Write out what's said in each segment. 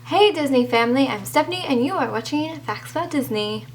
Hey Disney family, I'm Stephanie and you are watching Facts About Disney.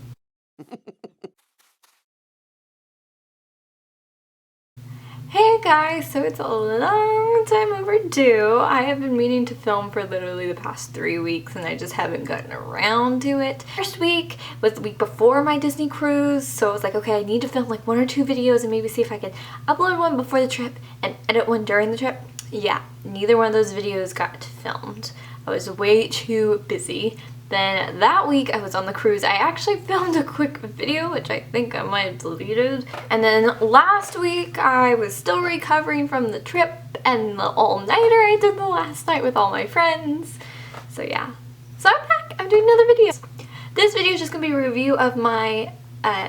Hey guys, so it's a long time overdue. I have been meaning to film for literally the past 3 weeks and I just haven't gotten around to it. First week was the week before my Disney cruise, so I was like, okay, I need to film like 1 or 2 videos and maybe see if I could upload one before the trip and edit one during the trip. Yeah, neither one of those videos got filmed. I was way too busy. Then that week I was on the cruise. I actually filmed a quick video, which I think I might have deleted. And then last week I was still recovering from the trip and the all-nighter I did the last night with all my friends. So yeah. So I'm back. I'm doing another video. This video is just going to be a review of my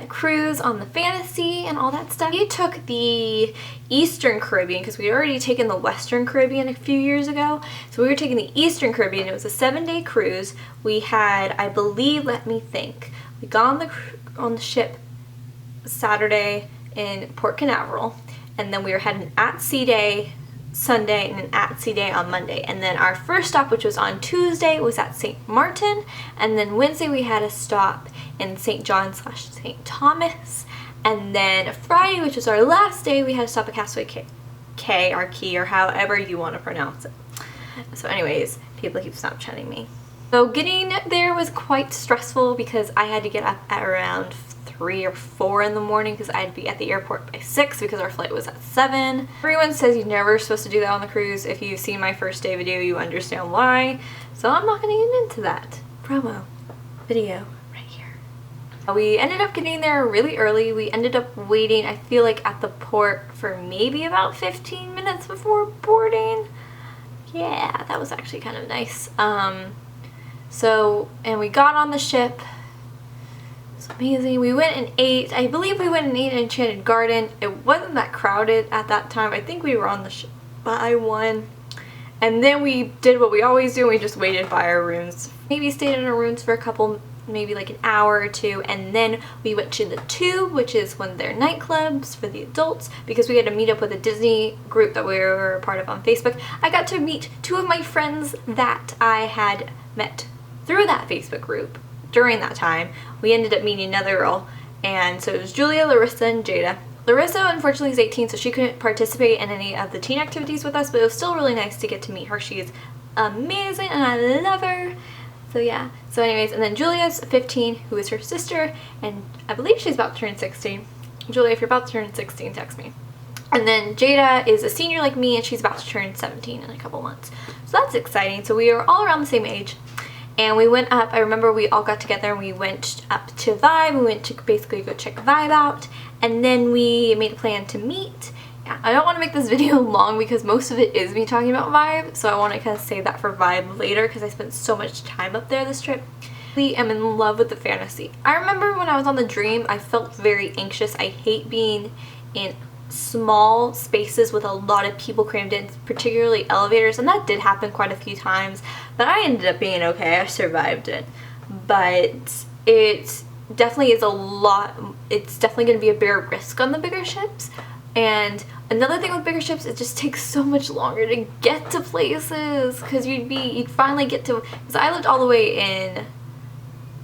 cruise on the Fantasy and all that stuff. We took the Eastern Caribbean because we had already taken the Western Caribbean a few years ago. So we were taking the Eastern Caribbean. It was a 7-day cruise. We had, I believe, let me think. We got on the ship Saturday in Port Canaveral, and then we had an at-sea day Sunday and an at-sea day on Monday, and then our first stop, which was on Tuesday, was at St. Martin, and then Wednesday we had a stop in St. John / St. Thomas, and then Friday, which was our last day, we had a stop at Castaway Cay, or Key, or however you want to pronounce it. So anyways, people keep Snapchatting me. So getting there was quite stressful because I had to get up at around 3 or 4 in the morning because I'd be at the airport by 6 because our flight was at 7. Everyone says you're never supposed to do that on the cruise. If you've seen my first day video, you understand why. So I'm not going to get into that. Promo video right here. We ended up getting there really early. We ended up waiting, I feel like, at the port for maybe about 15 minutes before boarding. Yeah, that was actually kind of nice. And we got on the ship. Amazing. We went and ate. I believe we went and ate in Enchanted Garden. It wasn't that crowded at that time. I think we were on the ship by 1. And then we did what we always do, and we just waited by our rooms. Maybe stayed in our rooms for a couple, maybe like an hour or 2, and then we went to the Tube, which is one of their nightclubs for the adults, because we had to meet up with a Disney group that we were a part of on Facebook. I got to meet 2 of my friends that I had met through that Facebook group. During that time, we ended up meeting another girl, and so it was Julia, Larissa, and Jada. Larissa, unfortunately, is 18, so she couldn't participate in any of the teen activities with us, but it was still really nice to get to meet her. She is amazing, and I love her. So yeah. So anyways, and then Julia's 15, who is her sister, and I believe she's about to turn 16. Julia, if you're about to turn 16, text me. And then Jada is a senior like me, and she's about to turn 17 in a couple months. So that's exciting. So we are all around the same age. And we went up, I remember we all got together and we went up to Vibe. We went to basically go check Vibe out. And then we made a plan to meet. Yeah, I don't want to make this video long because most of it is me talking about Vibe. So I want to kind of save that for Vibe later because I spent so much time up there this trip. I am in love with the Fantasy. I remember when I was on the Dream, I felt very anxious. I hate being in small spaces with a lot of people crammed in, particularly elevators, and that did happen quite a few times, but I ended up being okay. I survived it. But it definitely is a lot, it's definitely going to be a bigger risk on the bigger ships. And another thing with bigger ships, it just takes so much longer to get to places because you'd finally get to, because I lived all the way in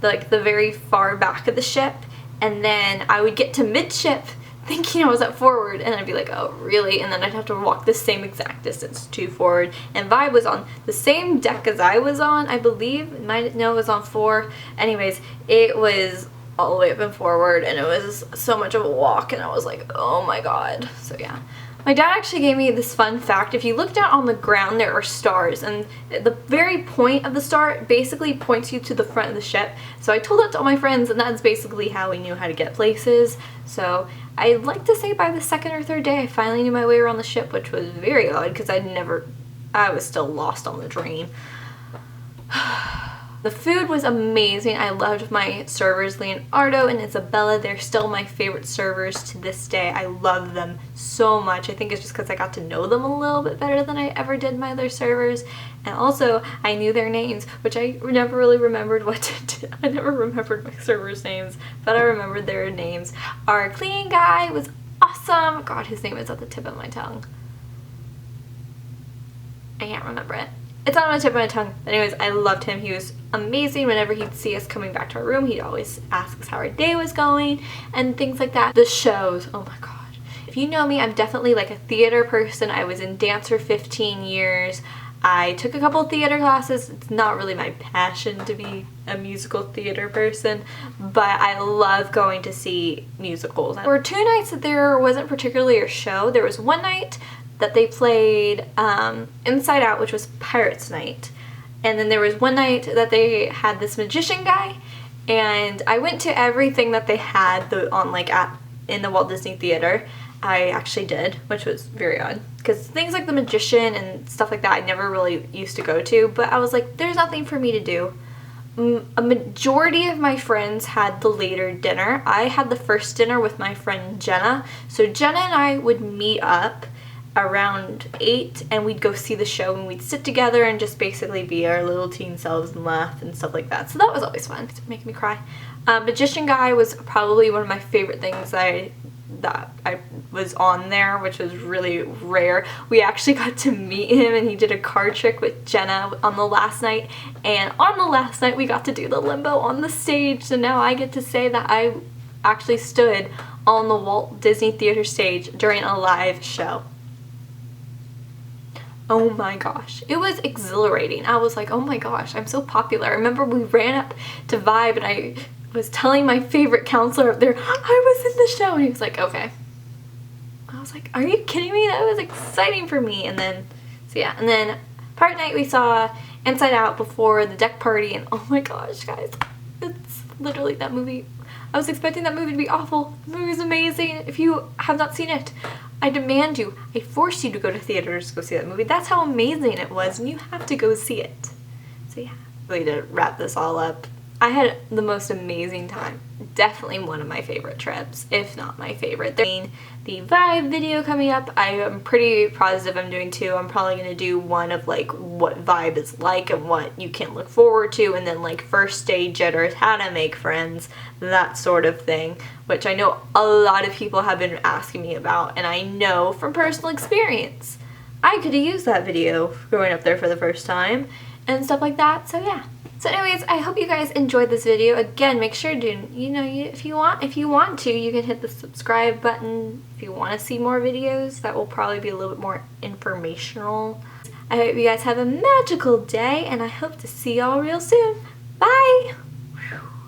like the very far back of the ship, and then I would get to midship thinking I was at forward, and I'd be like, oh really? And then I'd have to walk the same exact distance to forward. And Vibe was on the same deck as I was on, I believe. It was on 4. Anyways, it was all the way up and forward, and it was so much of a walk, and I was like, oh my god. So yeah. My dad actually gave me this fun fact. If you look down on the ground, there are stars, and the very point of the star basically points you to the front of the ship. So I told that to all my friends, and that's basically how we knew how to get places. So I'd like to say by the 2nd or 3rd day, I finally knew my way around the ship, which was very odd because I was still lost on the Dream. The food was amazing. I loved my servers, Leonardo and Isabella. They're still my favorite servers to this day. I love them so much. I think it's just because I got to know them a little bit better than I ever did my other servers. And also, I knew their names, which I never really remembered what to do. I never remembered my servers' names, but I remembered their names. Our cleaning guy was awesome. God, his name is at the tip of my tongue. I can't remember it. it's on the tip of my tongue. Anyways, I loved him. He was amazing. Whenever he'd see us coming back to our room, he'd always ask us how our day was going and things like that. The shows, oh my god. If you know me, I'm definitely like a theater person. I was in dance for 15 years. I took a couple theater classes. It's not really my passion to be a musical theater person, but I love going to see musicals. There were 2 nights that there wasn't particularly a show. There was one night that they played Inside Out, which was Pirates Night. And then there was one night that they had this magician guy, and I went to everything that they had on like in the Walt Disney Theater. I actually did, which was very odd, because things like the magician and stuff like that I never really used to go to, but I was like, there's nothing for me to do. A majority of my friends had the later dinner. I had the first dinner with my friend Jenna, so Jenna and I would meet up around 8 and we'd go see the show, and we'd sit together and just basically be our little teen selves and laugh and stuff like that. So that was always fun. It's making me cry. Magician guy was probably one of my favorite things that I was on there, which was really rare. We actually got to meet him, and he did a card trick with Jenna on the last night, and on the last night we got to do the limbo on the stage, so now I get to say that I actually stood on the Walt Disney Theater stage during a live show. Oh my gosh, it was exhilarating. I was like, oh my gosh, I'm so popular. I remember we ran up to Vibe and I was telling my favorite counselor up there, I was in the show, and he was like, okay. I was like, are you kidding me? That was exciting for me. And then, so yeah, and then part night we saw Inside Out before the deck party, and oh my gosh, guys, it's literally that movie. I was expecting that movie to be awful. The movie was amazing. If you have not seen it, I demand you, I force you to go to theaters to go see that movie. That's how amazing it was, and you have to go see it. So yeah, really to wrap this all up, I had the most amazing time. Definitely one of my favorite trips, if not my favorite. There's the Vibe video coming up. I am pretty positive I'm doing 2. I'm probably going to do one of like what Vibe is like and what you can look forward to, and then like first day jitters, how to make friends, that sort of thing, which I know a lot of people have been asking me about, and I know from personal experience I could have used that video going up there for the first time and stuff like that. So yeah. So anyways, I hope you guys enjoyed this video. Again, make sure to, if you want to, you can hit the subscribe button. If you want to see more videos, that will probably be a little bit more informational. I hope you guys have a magical day, and I hope to see y'all real soon. Bye!